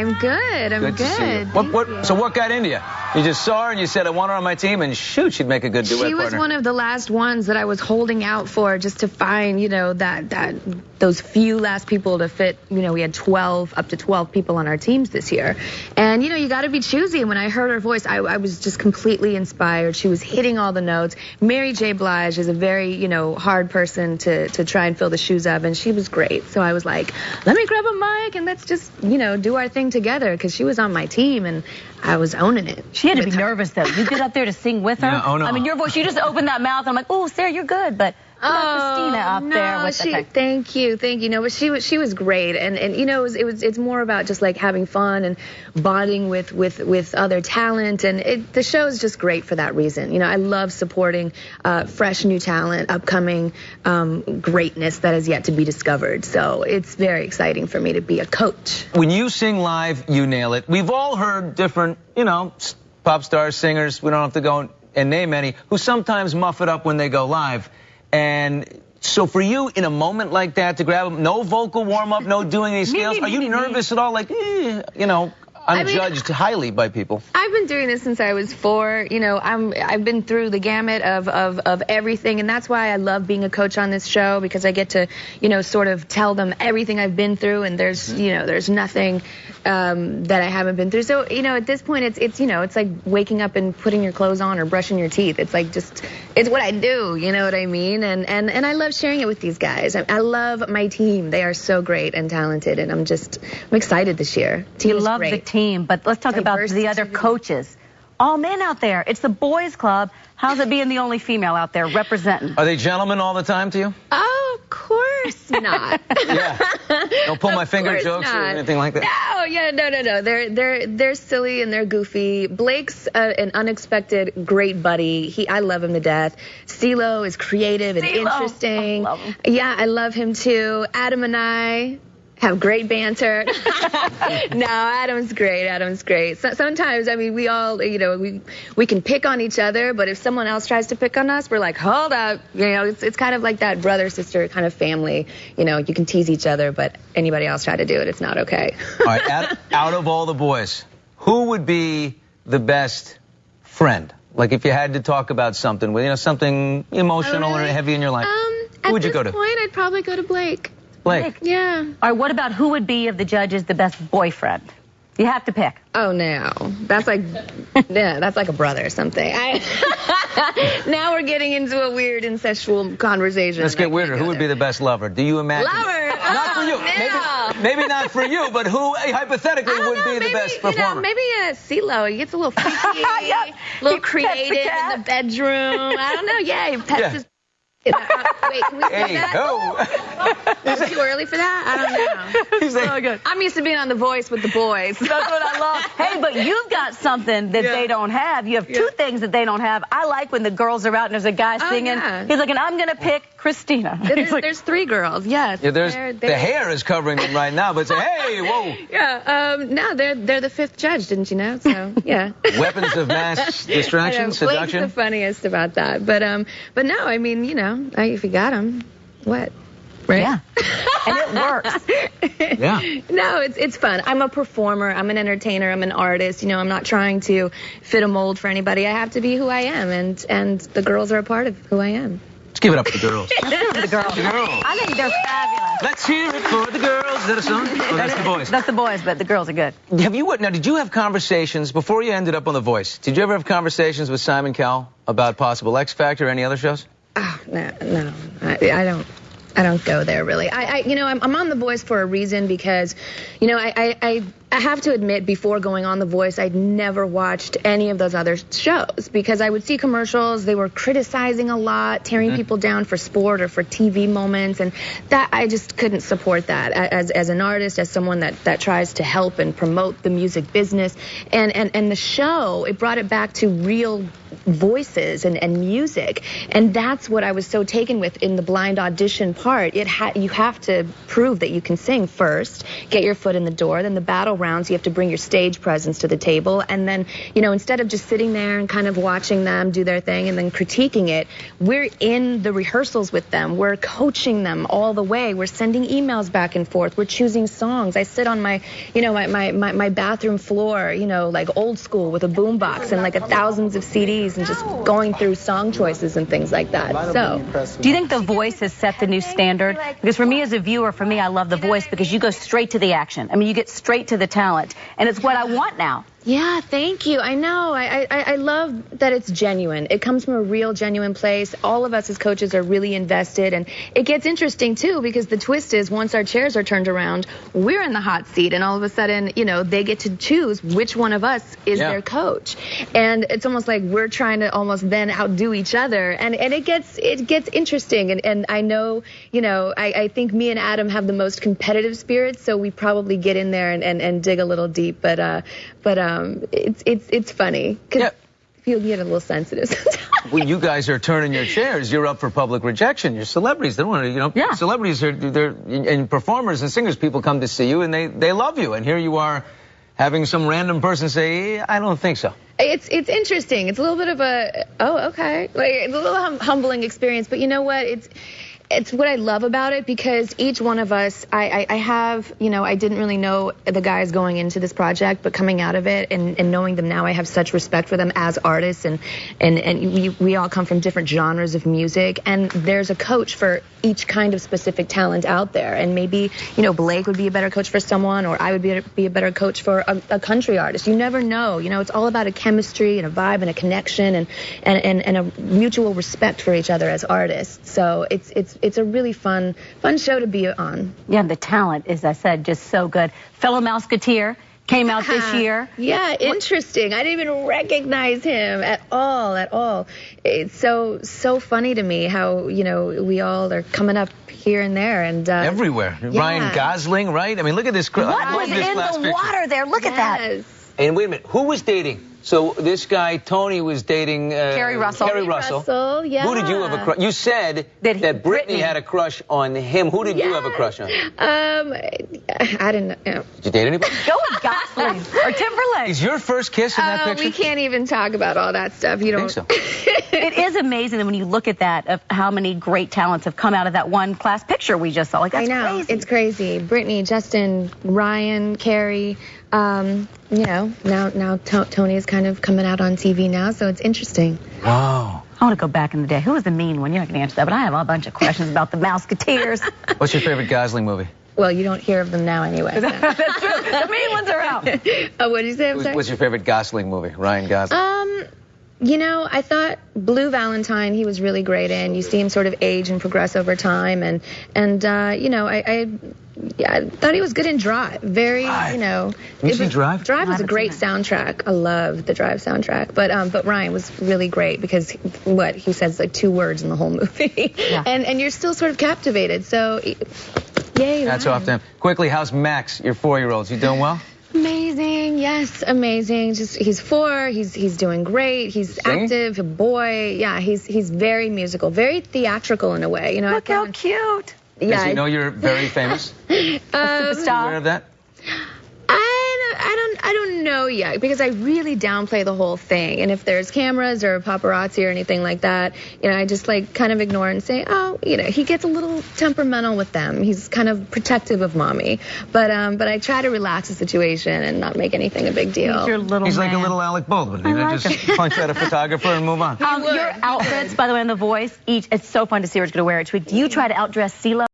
I'm good. I'm good. To see you. So what got into you? You just saw her and you said, I want her on my team, and shoot, she'd make a good duet partner. She was one of the last ones that I was holding out for, just to find, you know, those few last people to fit. You know, we had up to 12 people on our teams this year. And, you know, you got to be choosy. And when I heard her voice, I was just completely inspired. She was hitting all the notes. Mary J. Blige is a very, you know, hard person to try and fill the shoes of, and she was great. So I was like, let me grab a mic and let's just, you know, do our thing together, because she was on my team and I was owning it. She had to be nervous, though. You get up there to sing with her. Yeah, oh no. I mean, your voice, you just opened that mouth. I'm like, oh, Sarah, you're good. But Christina up there with the thing. Thank you. No, but she was great, and you know, it's more about just like having fun and bonding with other talent, and the show is just great for that reason. You know, I love supporting fresh new talent, upcoming greatness that has yet to be discovered. So it's very exciting for me to be a coach. When you sing live, you nail it. We've all heard different, you know, pop stars, singers, we don't have to go and name any, who sometimes muff it up when they go live. And so for you, in a moment like that, to grab them, no vocal warm-up, no doing any scales, are you nervous at all? Like, you know, I'm judged highly by people. I've been doing this since I was 4. You know, I've been through the gamut of everything, and that's why I love being a coach on this show, because I get to, you know, sort of tell them everything I've been through, and there's, you know, there's nothing that I haven't been through. So, you know, at this point, it's you know, it's like waking up and putting your clothes on or brushing your teeth. It's like it's what I do, you know what I mean? And I love sharing it with these guys. I love my team. They are so great and talented, and I'm excited this year. You love the team, but let's talk about the other coaches. All men out there. It's the boys club. How's it being the only female out there representing? Are they gentlemen all the time to you? Oh, of course not. Yeah. Don't pull my finger jokes or anything like that. No. They're silly and they're goofy. Blake's an unexpected great buddy. I love him to death. CeeLo is creative and interesting. I love him. Yeah, I love him too. Adam and I have great banter. No, Adam's great. So, sometimes, I mean, we all, you know, we can pick on each other, but if someone else tries to pick on us, we're like, hold up. You know, it's kind of like that brother-sister kind of family. You know, you can tease each other, but anybody else try to do it, it's not okay. All right, out of all the boys, who would be the best friend? Like if you had to talk about something, you know, something emotional or heavy in your life, who would you go to? At this point, I'd probably go to Blake. Blake. Yeah. All right, what about who would be of the judges the best boyfriend? You have to pick. Oh, no. That's like, yeah, that's like a brother or something. Now we're getting into a weird incestual conversation. Let's get weirder. Who would be the best lover? Do you imagine? Lover? Not for you. No. Maybe not for you, but who hypothetically would be the best performer? You know, maybe CeeLo. He gets a little freaky, a little creative in the bedroom. I don't know. Yeah, he pets his... Wait, can we say that? Is it too early for that? I don't know. He's so good. I'm used to being on The Voice with the boys. That's what I love. Hey, but you've got something that they don't have. You have two things that they don't have. I like when the girls are out and there's a guy singing. He's like, and I'm going to pick Christina. There's 3 girls, yes. Yeah, the hair is covering them right now, but it's hey, whoa. Yeah, no, they're the 5th judge, didn't you know? So, yeah. Weapons of mass distraction, seduction. Blake's the funniest about that. But no, I mean, you know, if you got them, what? Right? Yeah. And it works. Yeah. No, it's fun. I'm a performer. I'm an entertainer. I'm an artist. You know, I'm not trying to fit a mold for anybody. I have to be who I am, and the girls are a part of who I am. Let's give it up for the girls. Let's give it up for the girls. I think they're fabulous. Let's hear it for the girls. Is that a song? Oh, that's the boys. That's the boys, but the girls are good. Did you have conversations before you ended up on The Voice? Did you ever have conversations with Simon Cowell about possible X Factor or any other shows? Oh, no. I don't go there really. You know, I'm on The Voice for a reason, because, you know, I have to admit, before going on The Voice, I'd never watched any of those other shows, because I would see commercials. They were criticizing a lot, tearing people down for sport or for TV moments, and that I just couldn't support that as an artist, as someone that tries to help and promote the music business. And the show, it brought it back to real voices and music, and that's what I was so taken with in the blind audition part, you have to prove that you can sing first, get your foot in the door. Then the battle rounds, you have to bring your stage presence to the table. And then, instead of just sitting there and kind of watching them do their thing and then critiquing it, we're in the rehearsals with them. We're coaching them all the way. We're sending emails back and forth. We're choosing songs. I sit on my bathroom floor, like old school with a boombox and like thousands of CDs and just going through song choices and things like that. So, do you think The Voice has set the new standard? Because for me as a viewer, I love The Voice because you go straight to the action. I mean, you get straight to the talent, and it's what I want now. Yeah, thank you. I know. I love that it's genuine. It comes from a real, genuine place. All of us as coaches are really invested, and it gets interesting too because the twist is once our chairs are turned around, we're in the hot seat, and all of a sudden, they get to choose which one of us is their coach, and it's almost like we're trying to almost then outdo each other, and it gets interesting, and I know, I think me and Adam have the most competitive spirits, so we probably get in there and dig a little deep, but it's funny because you get a little sensitive sometimes. Well, you guys are turning your chairs. You're up for public rejection. You're celebrities. They don't want to, celebrities and performers and singers. People come to see you and they love you. And here you are having some random person say, I don't think so. It's interesting. It's a little bit of a, okay. Like, it's a little humbling experience. But you know what? It's what I love about it because each one of us, I have, I didn't really know the guys going into this project, but coming out of it and knowing them now, I have such respect for them as artists, and we all come from different genres of music, and there's a coach for each kind of specific talent out there, and maybe, Blake would be a better coach for someone, or I would be a better coach for a country artist. You never know. It's all about a chemistry and a vibe and a connection and a mutual respect for each other as artists. So it's a really fun show to be on. Yeah, the talent, as I said, just so good. Fellow Mouseketeer came out this year. Yeah, interesting. I didn't even recognize him at all. It's so funny to me how, we all are coming up here and there and everywhere. Yeah. Ryan Gosling, right? I mean, look at this. What was in the water there? Look at that. And wait a minute, who was dating? So this guy, Tony, was dating Carrie Russell. Carrie Russell. Yeah. Who did you have a crush? You said that Britney had a crush on him. Who did you have a crush on? I didn't know. Did you date anybody? Go with Gosling or Timberlake. Is your first kiss in that picture? We can't even talk about all that stuff. You don't. Think so? It is amazing that when you look at that, of how many great talents have come out of that one class picture we just saw. Like, that's crazy. It's crazy. Britney, Justin, Ryan, Carrie. Now Tony is kind of coming out on TV now, so it's interesting. Wow. I want to go back in the day. Who was the mean one? You're not going to answer that, but I have a bunch of questions about the Mouseketeers. What's your favorite Gosling movie? Well, you don't hear of them now anyway. So. That's true. The mean ones are out. What did you say? What's your favorite Gosling movie? Ryan Gosling. I thought Blue Valentine he was really great in. You see him sort of age and progress over time, and I thought he was good in Drive. Very, You see Drive? Drive was a great soundtrack. I love the Drive soundtrack. But Ryan was really great because he says like 2 words in the whole movie, and you're still sort of captivated. So, yay! That's off to him. Quickly, how's Max, your 4-year-old? You doing well? Amazing, yes, amazing. He's 4. He's doing great. He's active, a boy. Yeah, he's very musical, very theatrical in a way. Look how cute. Yeah. Does he know you're very famous? Superstar. Aware of that? I don't know yet because I really downplay the whole thing. And if there's cameras or paparazzi or anything like that, I just kind of ignore it and say, he gets a little temperamental with them. He's kind of protective of mommy. But I try to relax the situation and not make anything a big deal. He's your little He's man. like a little Alec Baldwin. Just punch at a photographer and move on. Your outfits, by the way, on The Voice, it's so fun to see where it's going to wear it. Do you try to outdress CeeLo?